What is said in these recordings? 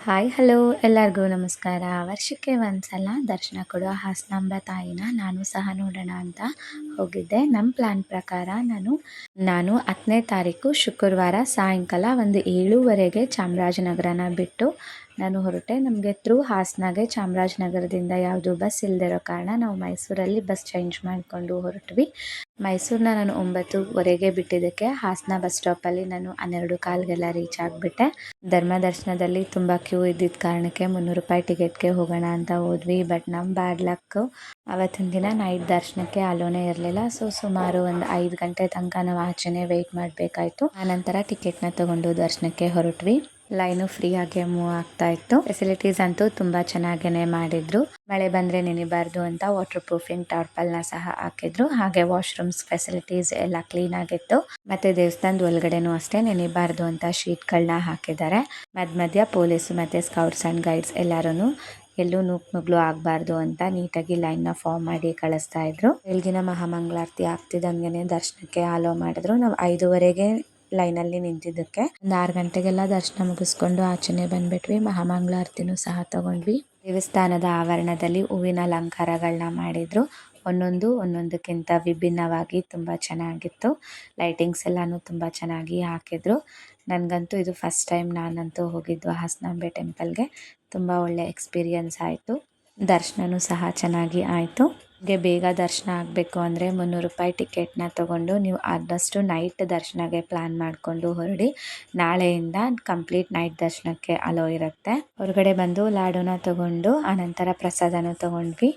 Hi hello ಎಲ್ಲರಿಗೂ ನಮಸ್ಕಾರ. ವರ್ಷಕ್ಕೆ ಒಂದ್ಸಲ ದರ್ಶನ ಕೊಡೋ ಹಾಸನಾಂಬ ತಾಯಿನ ನಾನು ಸಹ ನೋಡೋಣ ಅಂತ ಹೋಗಿದ್ದೆ. ನಮ್ಮ ಪ್ಲ್ಯಾನ್ ಪ್ರಕಾರ ನಾನು 10ನೇ ತಾರೀಕು ಶುಕ್ರವಾರ ಸಾಯಂಕಾಲ ಒಂದು 7:15ಗೆ ಚಾಮರಾಜನಗರನ ಬಿಟ್ಟು ನಾನು ಹೊರಟೆ. ನಮಗೆ ಥ್ರೂ ಹಾಸನಾಗೆ ಚಾಮರಾಜನಗರದಿಂದ ಯಾವುದೂ ಬಸ್ ಇಲ್ಲದಿರೋ ಕಾರಣ ನಾವು ಮೈಸೂರಲ್ಲಿ ಬಸ್ ಚೇಂಜ್ ಮಾಡಿಕೊಂಡು ಹೊರಟ್ವಿ. ಮೈಸೂರನ್ನ ನಾನು 9:15ಗೆ ಬಿಟ್ಟಿದ್ದಕ್ಕೆ ಹಾಸನ ಬಸ್ ಸ್ಟಾಪಲ್ಲಿ ನಾನು 12:15ಗೆಲ್ಲ ರೀಚ್ ಆಗಿಬಿಟ್ಟೆ. ಧರ್ಮ ದರ್ಶನದಲ್ಲಿ ತುಂಬ ಕ್ಯೂ ಇದ್ದಿದ್ದ ಕಾರಣಕ್ಕೆ 300 ರೂಪಾಯಿ ಟಿಕೆಟ್ಗೆ ಹೋಗೋಣ ಅಂತ ಹೋದ್ವಿ. ಬಟ್ ನಮ್ಮ ಬ್ಯಾಡ್ ಲಕ್ಕು ಅವತ್ತಿನ ದಿನ ನೈಟ್ ದರ್ಶನಕ್ಕೆ ಅಲೋನೇ ಇರಲಿಲ್ಲ. ಸುಮಾರು ಒಂದು 5 ಗಂಟೆ ತನಕ ನಾವು ಆಚೆನೇ ವೆಯ್ಟ್ ಮಾಡಬೇಕಾಯಿತು. ಆನಂತರ ಟಿಕೆಟ್ನ ತೊಗೊಂಡು ದರ್ಶನಕ್ಕೆ ಹೊರಟ್ವಿ. ಲೈನು ಫ್ರೀಯಾಗೆ ಮೂವ್ ಆಗ್ತಾ ಇತ್ತು. ಫೆಸಿಲಿಟೀಸ್ ಅಂತೂ ತುಂಬ ಚೆನ್ನಾಗೇ ಮಾಡಿದ್ರು. ಮಳೆ ಬಂದರೆ ನೆನಿಬಾರ್ದು ಅಂತ ವಾಟರ್ ಪ್ರೂಫಿಂಗ್ ಟಾರ್ಪಲ್ನ ಸಹ ಹಾಕಿದ್ರು. ಹಾಗೆ ವಾಶ್ರೂಮ್ಸ್ ಫೆಸಿಲಿಟೀಸ್ ಎಲ್ಲ ಕ್ಲೀನ್ ಆಗಿತ್ತು. ಮತ್ತೆ ದೇವಸ್ಥಾನದ ಒಳಗಡೆನೂ ಅಷ್ಟೇ ನೆನಿಬಾರ್ದು ಅಂತ ಶೀಟ್ಗಳನ್ನ ಹಾಕಿದ್ದಾರೆ. ಮಧ್ಯ ಪೊಲೀಸು ಮತ್ತು ಸ್ಕೌಟ್ಸ್ ಆ್ಯಂಡ್ ಗೈಡ್ಸ್ ಎಲ್ಲರೂ ಎಲ್ಲೂ ನುಗ್ಲು ಆಗಬಾರ್ದು ಅಂತ ನೀಟಾಗಿ ಲೈನ್ನ ಫಾರ್ಮ್ ಮಾಡಿ ಕಳಿಸ್ತಾ ಇದ್ರು. ಬೆಳಗಿನ ಮಹಾಮಂಗಳಾರತಿ ಆಗ್ತಿದ್ದಂಗೆ ದರ್ಶನಕ್ಕೆ ಅಲೋ ಮಾಡಿದ್ರು. ನಾವು 5:15ಗೆ ಲೈನಲ್ಲಿ ನಿಂತಿದ್ದಕ್ಕೆ ಒಂದು 6 ಗಂಟೆಗೆಲ್ಲ ದರ್ಶನ ಮುಗಿಸ್ಕೊಂಡು ಆಚೆನೆ ಬಂದ್ಬಿಟ್ವಿ. ಮಹಾಮಂಗಳಾರತಿನೂ ಸಹ ತಗೊಂಡ್ವಿ. ದೇವಸ್ಥಾನದ ಆವರಣದಲ್ಲಿ ಹೂವಿನ ಅಲಂಕಾರಗಳನ್ನ ಮಾಡಿದ್ರು. ಒಂದೊಂದಕ್ಕಿಂತ ವಿಭಿನ್ನವಾಗಿ ತುಂಬ ಚೆನ್ನಾಗಿತ್ತು. ಲೈಟಿಂಗ್ಸ್ ಎಲ್ಲನೂ ತುಂಬ ಚೆನ್ನಾಗಿ ಹಾಕಿದ್ರು. ನನಗಂತೂ ಇದು ಫಸ್ಟ್ ಟೈಮ್ ನಾನಂತೂ ಹೋಗಿದ್ದು ಹಾಸನಾಂಬೆ ಟೆಂಪಲ್ಗೆ. ತುಂಬ ಒಳ್ಳೆ ಎಕ್ಸ್ಪೀರಿಯನ್ಸ್ ಆಯಿತು. ದರ್ಶನವೂ ಸಹ ಚೆನ್ನಾಗಿ ಆಯಿತು. ನಿಮಗೆ ಬೇಗ ದರ್ಶನ ಆಗಬೇಕು ಅಂದರೆ 300 ರೂಪಾಯಿ ಟಿಕೆಟ್ನ ತೊಗೊಂಡು ನೀವು ಆದಷ್ಟು ನೈಟ್ ದರ್ಶನಕ್ಕೆ ಪ್ಲ್ಯಾನ್ ಮಾಡಿಕೊಂಡು ಹೊರಡಿ. ನಾಳೆಯಿಂದ ಕಂಪ್ಲೀಟ್ ನೈಟ್ ದರ್ಶನಕ್ಕೆ ಅಲೋ ಇರುತ್ತೆ. ಹೊರಗಡೆ ಬಂದು ಲಾಡೂನ ತೊಗೊಂಡು ಆನಂತರ ಪ್ರಸಾದನೂ ತೊಗೊಂಡ್ವಿ.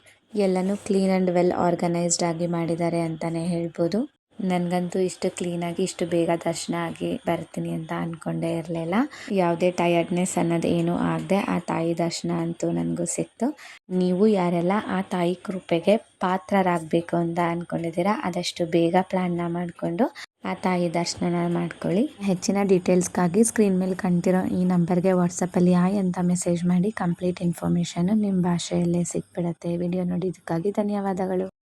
ಎಲ್ಲನೂ ಕ್ಲೀನ್ ಆ್ಯಂಡ್ ವೆಲ್ ಆರ್ಗನೈಸ್ಡ್ ಆಗಿ ಮಾಡಿದ್ದಾರೆ ಅಂತಲೇ ಹೇಳ್ಬೋದು. ನನಗಂತೂ ಇಷ್ಟು ಕ್ಲೀನಾಗಿ ಇಷ್ಟು ಬೇಗ ದರ್ಶನ ಆಗಿ ಬರ್ತೀನಿ ಅಂತ ಅಂದ್ಕೊಂಡೇ ಇರಲಿಲ್ಲ. ಯಾವುದೇ ಟಯರ್ಡ್ನೆಸ್ ಅನ್ನೋದು ಏನೂ ಆಗದೆ ಆ ತಾಯಿ ದರ್ಶನ ಅಂತೂ ನನಗೂ ಸಿಕ್ತು. ನೀವು ಯಾರೆಲ್ಲ ಆ ತಾಯಿ ಕೃಪೆಗೆ ಪಾತ್ರರಾಗಬೇಕು ಅಂತ ಅಂದ್ಕೊಂಡಿದ್ದೀರಾ ಆದಷ್ಟು ಬೇಗ ಪ್ಲ್ಯಾನ್ನ ಮಾಡಿಕೊಂಡು ಆ ತಾಯಿ ದರ್ಶನ ಮಾಡ್ಕೊಳ್ಳಿ. ಹೆಚ್ಚಿನ ಡೀಟೇಲ್ಸ್ಗಾಗಿ ಸ್ಕ್ರೀನ್ ಮೇಲೆ ಕಾಣ್ತಿರೋ ಈ ನಂಬರ್ಗೆ ವಾಟ್ಸಪ್ಪಲ್ಲಿ ಹಾಯ್ ಅಂತ ಮೆಸೇಜ್ ಮಾಡಿ. ಕಂಪ್ಲೀಟ್ ಇನ್ಫಾರ್ಮೇಷನ್ ನಿಮ್ಮ ಭಾಷೆಯಲ್ಲೇ ಸಿಕ್ಬಿಡುತ್ತೆ. ವಿಡಿಯೋ ನೋಡಿದ್ದಕ್ಕಾಗಿ ಧನ್ಯವಾದಗಳು.